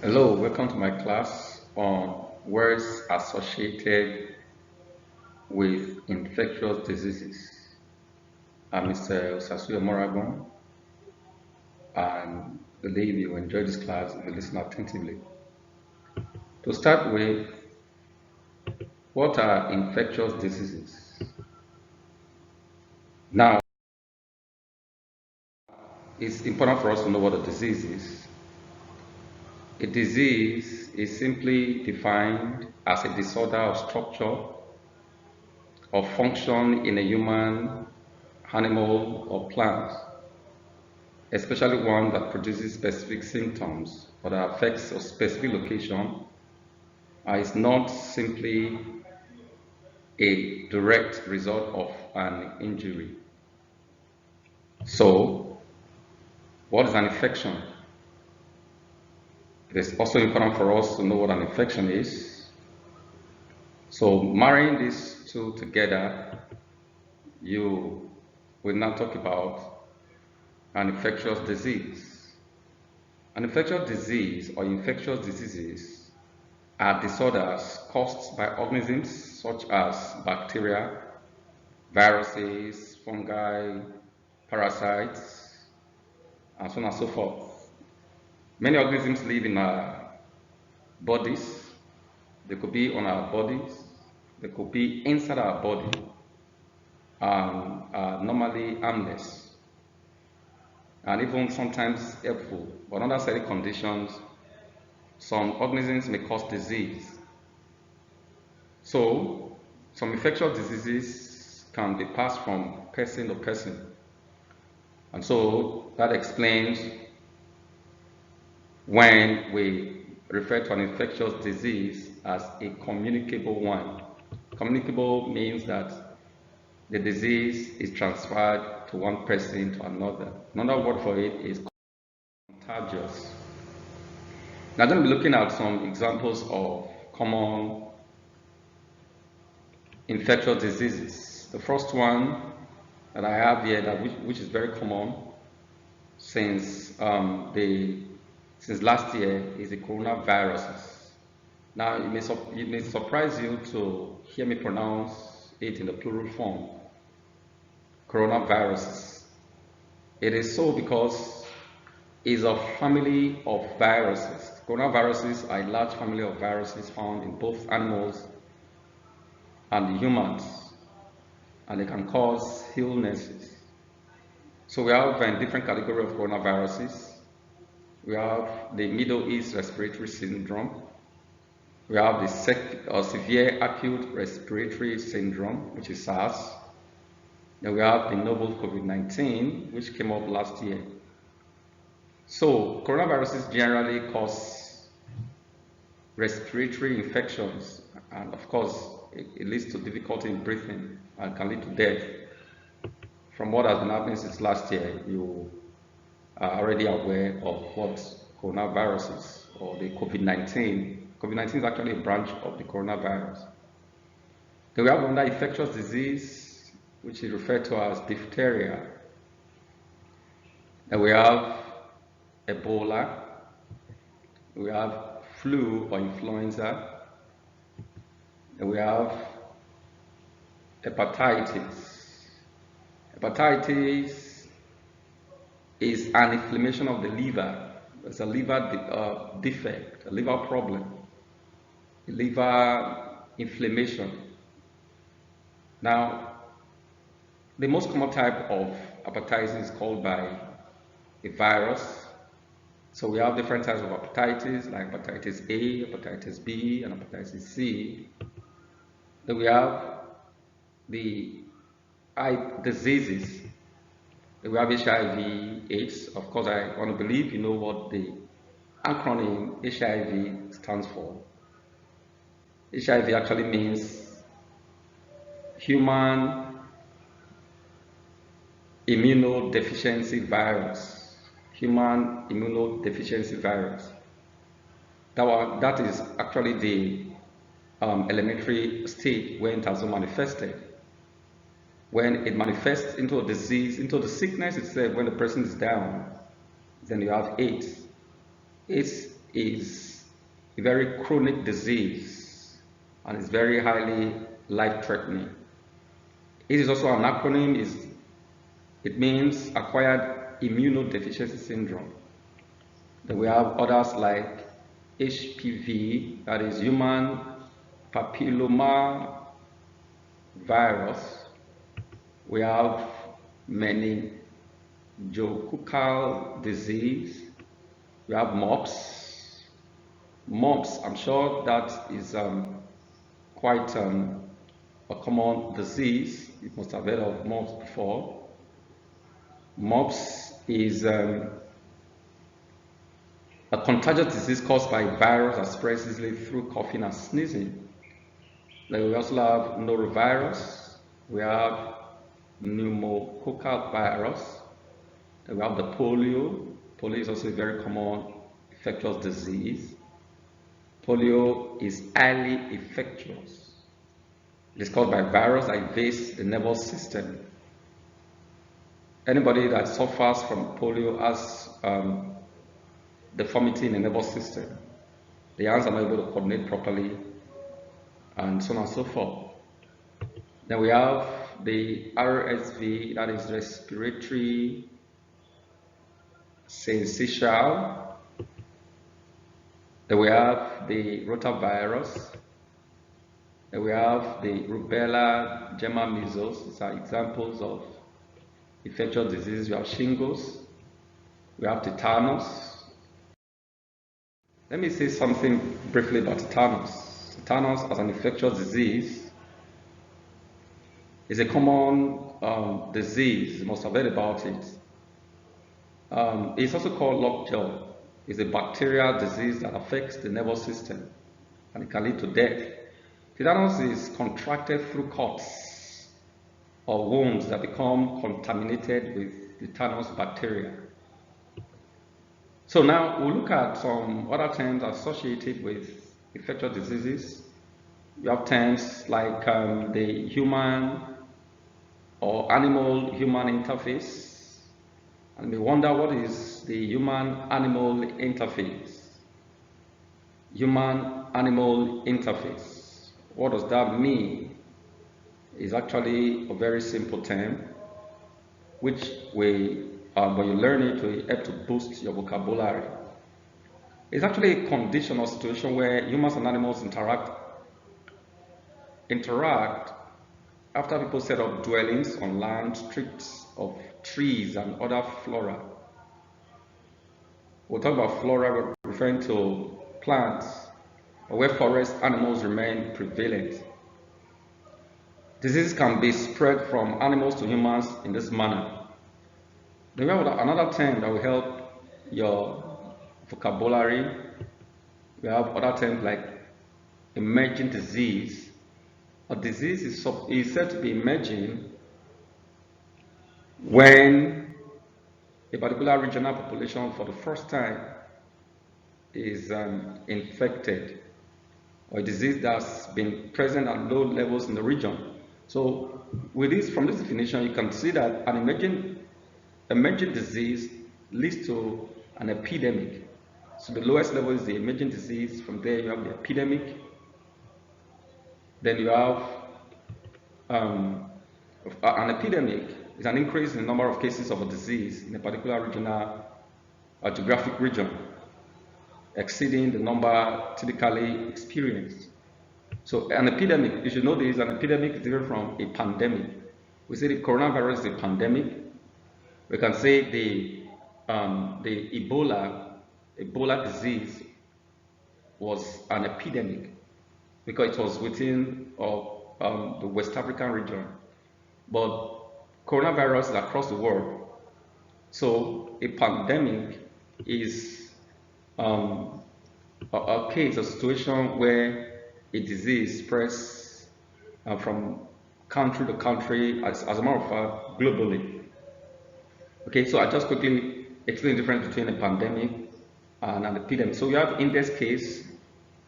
Hello, welcome to my class on words associated with infectious diseases. I'm Mr. Osasuyo Moragon, and believe you enjoy this class if you listen attentively. To start with, what are infectious diseases? Now, it's important for us to know what a disease is. A disease is simply defined as a disorder of structure or function in a human, animal, or plant, especially one that produces specific symptoms or that affects a specific location, is not simply a direct result of an injury. So, what is an infection? It is also important for us to know what an infection is. So, marrying these two together, you will now talk about an infectious disease. An infectious disease or infectious diseases are disorders caused by organisms such as bacteria, viruses, fungi, parasites, and so on and so forth. Many organisms live in our bodies. They could be on our bodies. They could be inside our body and are normally harmless and even sometimes helpful. But under certain conditions, some organisms may cause disease. So, some infectious diseases can be passed from person to person. And so that explains when we refer to an infectious disease as a communicable one. Communicable means that the disease is transferred to one person to another. Another word for it is contagious. Now, I'm going to be looking at some examples of common infectious diseases. The first one that I have here, which is very common since since last year, is the coronaviruses. Now, it may surprise you to hear me pronounce it in the plural form, coronaviruses. It is so because it's a family of viruses. Coronaviruses are a large family of viruses found in both animals and humans, and they can cause illnesses. So we have different categories of coronaviruses. We have the Middle East Respiratory Syndrome. We have the severe acute respiratory syndrome, which is SARS. Then we have the novel COVID-19, which came up last year. So coronaviruses generally cause respiratory infections, and of course, it leads to difficulty in breathing and can lead to death. From what has been happening since last year, you are already aware of what coronavirus is, or the COVID-19. COVID-19 is actually a branch of the coronavirus. Then we have another infectious disease, which is referred to as diphtheria. Then we have Ebola. We have flu or influenza. Then we have hepatitis. Hepatitis is an inflammation of the liver. It's a liver defect, a liver problem, a liver inflammation. Now, the most common type of hepatitis is called by a virus. So we have different types of hepatitis, like hepatitis A, hepatitis B, and hepatitis C. Then we have the eye diseases. Then we have HIV, AIDS. Of course, I want to believe you know what the acronym HIV stands for. HIV actually means human immunodeficiency virus. Human immunodeficiency virus. That is actually the elementary state when it has manifested. When it manifests into a disease, into the sickness itself, when the person is down, then you have AIDS. AIDS is a very chronic disease, and it's very highly life-threatening. It is also an acronym. It means acquired immunodeficiency syndrome. Then we have others like HPV, that is human papilloma virus. We have meningococcal disease. We have mumps. Mumps, I'm sure that is quite a common disease. You must have heard of mumps before. Mumps is a contagious disease caused by virus that spreads easily through coughing and sneezing. Then we also have norovirus. We have pneumococcal virus. Then we have the polio. Polio is also a very common infectious disease. Polio is highly infectious. It is caused by virus that invades the nervous system. Anybody that suffers from polio has deformity in the nervous system. The hands are not able to coordinate properly, and so on and so forth. Then we have the RSV, that is respiratory syncytial. Then we have the rotavirus. Then we have the rubella, german measles. These are examples of infectious diseases. We have shingles. We have tetanus. Let me say something briefly about tetanus. Tetanus as an infectious disease is a common disease. You must have heard about it. It's also called lockjaw. It's a bacterial disease that affects the nervous system, and it can lead to death. Tetanus is contracted through cuts or wounds that become contaminated with tetanus bacteria. So now we'll look at some other terms associated with infectious diseases. You have terms like the human or animal-human interface. And we wonder, what is the human-animal interface? Human-animal interface. What does that mean? It's actually a very simple term, which when you learn it, will help to boost your vocabulary. It's actually a condition or situation where humans and animals interact after people set up dwellings on land, strips of trees and other flora. We'll talk about flora, we're referring to plants, where forest animals remain prevalent. Diseases can be spread from animals to humans in this manner. Then we have another term that will help your vocabulary. We have other terms like emerging disease. A disease is said to be emerging when a particular regional population for the first time is infected, or a disease that's been present at low levels in the region. So from this definition, you can see that an emerging disease leads to an epidemic. So the lowest level is the emerging disease. From there, you have the epidemic. Then you have an epidemic is an increase in the number of cases of a disease in a particular regional or geographic region, exceeding the number typically experienced. So an epidemic, you should know this, an epidemic is different from a pandemic. We say the coronavirus is a pandemic. We can say the Ebola disease was an epidemic because it was within the West African region. But coronavirus is across the world. So a pandemic is a case, a situation where a disease spreads from country to country, as a matter of fact, globally. Okay, so I just quickly explain the difference between a pandemic and an epidemic. So you have index case,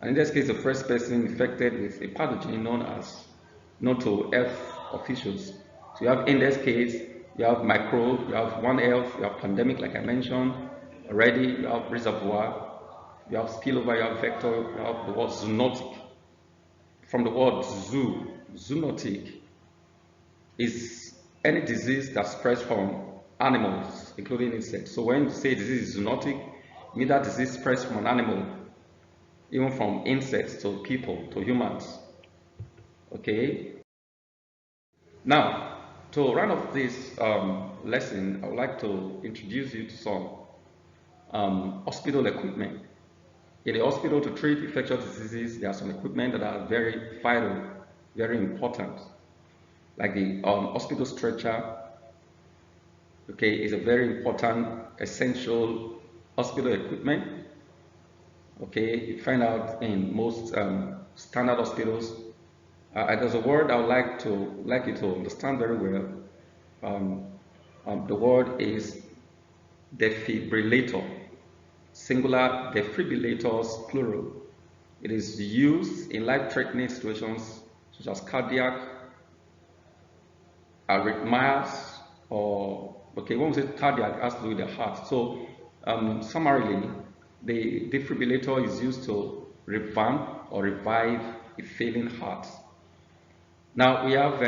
and in this case, the first person infected with a pathogen known to health officials. So you have index case, you have microbe, you have One Health, you have pandemic, like I mentioned already, you have reservoir. you have spillover, you have vector, you have the word zoonotic. From the word zoonotic is any disease that spreads from animals, including insects. So when you say disease is zoonotic, you mean that disease spreads from an animal, even from insects to people, to humans. Okay. Now, to round off this lesson, I would like to introduce you to some hospital equipment. In the hospital, to treat infectious diseases, there are some equipment that are very vital, very important, like the hospital stretcher. Okay, is a very important, essential hospital equipment. Okay, you find out in most standard hospitals. There's a word I would like you to understand very well. The word is defibrillator, singular, defibrillators, plural. It is used in life-threatening situations such as cardiac arrhythmias, or okay, when we say cardiac, it has to do with the heart. So, summarily, the defibrillator is used to revamp or revive a failing heart. Now we have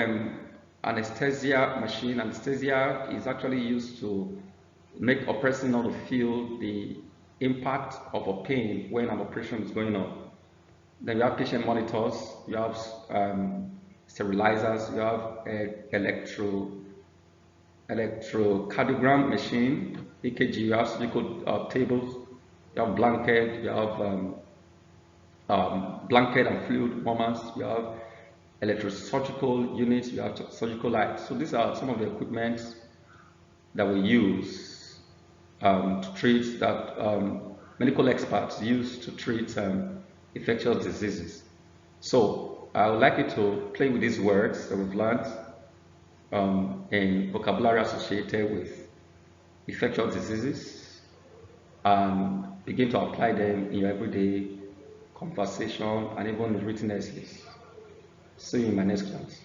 anesthesia machine. Anesthesia is actually used to make a person not to feel the impact of a pain when an operation is going on. Then you have patient monitors, you have sterilizers, you have electrocardiogram machine, EKG, you have surgical tables, you have blanket, you have blanket and fluid warmers, you have electrosurgical units, you have surgical lights. So these are some of the equipment that we use to treat, that medical experts use to treat infectious diseases. So I would like you to play with these words that we've learned in vocabulary associated with infectious diseases, and begin to apply them in your everyday conversation and even in written essays. See you in my next class.